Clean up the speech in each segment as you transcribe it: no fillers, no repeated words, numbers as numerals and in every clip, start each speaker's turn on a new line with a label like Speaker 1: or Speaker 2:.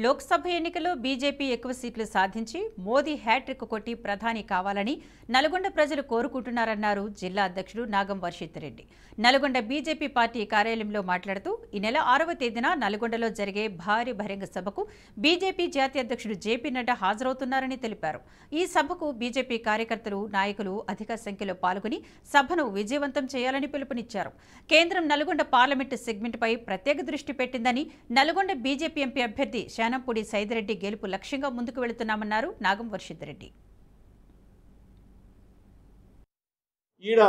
Speaker 1: లోక్సభ ఎన్నికల్లో బీజేపీ ఎక్కువ సీట్లు సాధించి మోదీ హ్యాట్రిక్ కొట్టి ప్రధాని కావాలని నల్గొండ ప్రజలు కోరుకుంటున్నారన్నారు జిల్లా అధ్యక్షుడు నాగం వర్షిత్ రెడ్డి. నల్గొండ బీజేపీ పార్టీ కార్యాలయంలో మాట్లాడుతూ ఈ నెల 6వ తేదీన నల్గొండలో జరిగే భారీ బహిరంగ సభకు బీజేపీ జాతీయ అధ్యక్షుడు జేపీ నడ్డా హాజరవుతున్నారని తెలిపారు. ఈ సభకు బీజేపీ కార్యకర్తలు, నాయకులు అధిక సంఖ్యలో పాల్గొని సభను విజయవంతం చేయాలని పిలుపునిచ్చారు. కేంద్రం నల్గొండ పార్లమెంటు సెగ్మెంట్పై ప్రత్యేక దృష్టి పెట్టిందని, నల్గొండ బీజేపీ ఎంపీ అభ్యర్థి శానంపూడి సైదిరెడ్డి గెలుపు లక్ష్యంగా ముందుకు వెళుతున్నామన్నారు నాగం వర్షిత్ రెడ్డి.
Speaker 2: ఈడ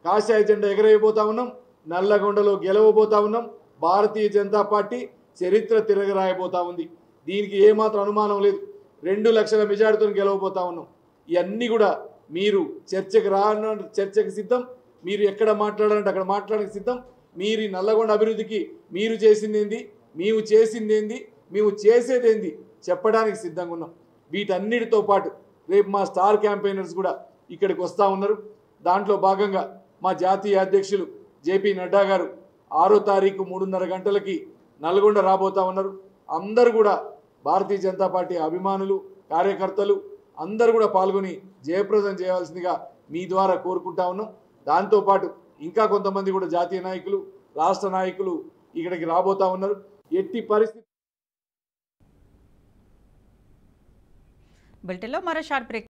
Speaker 2: కాషాయ జెండా ఎగరేయబోతా ఉన్నాం, నల్లగొండలో గెలవబోతా ఉన్నాం. భారతీయ జనతా పార్టీ చరిత్ర తిరగరాయబోతా ఉంది. దీనికి ఏమాత్రం అనుమానం లేదు. 2 లక్షల మెజార్టీతో గెలవబోతా ఉన్నాం. ఇవన్నీ కూడా మీరు చర్చకు సిద్ధం. మీరు ఎక్కడ మాట్లాడాలంటే అక్కడ మాట్లాడడానికి సిద్ధం. మీరు నల్లగొండ అభివృద్ధికి మీరు చేసిందేంది, మేము చేసిందేంది, మేము చేసేదేంది చెప్పడానికి సిద్ధంగా ఉన్నాం. వీటన్నిటితో పాటు రేపు మా స్టార్ క్యాంపెయినర్స్ కూడా ఇక్కడికి వస్తూ ఉన్నారు. దాంట్లో భాగంగా మా జాతీయ అధ్యక్షులు జేపీ నడ్డా గారు 6వ తారీఖు 3:30 గంటలకి నల్గొండ రాబోతా ఉన్నారు. అందరూ కూడా భారతీయ జనతా పార్టీ అభిమానులు, కార్యకర్తలు అందరూ కూడా పాల్గొని జయప్రదం చేయవలసిందిగా మీ ద్వారా కోరుకుంటా ఉన్నాం. దాంతోపాటు ఇంకా కొంతమంది కూడా జాతీయ నాయకులు, రాష్ట్ర నాయకులు ఇక్కడికి రాబోతా ఉన్నారు. ఎట్టి పరిస్థితి
Speaker 1: బులెటిన్లో మరో షార్ట్ బ్రేక్.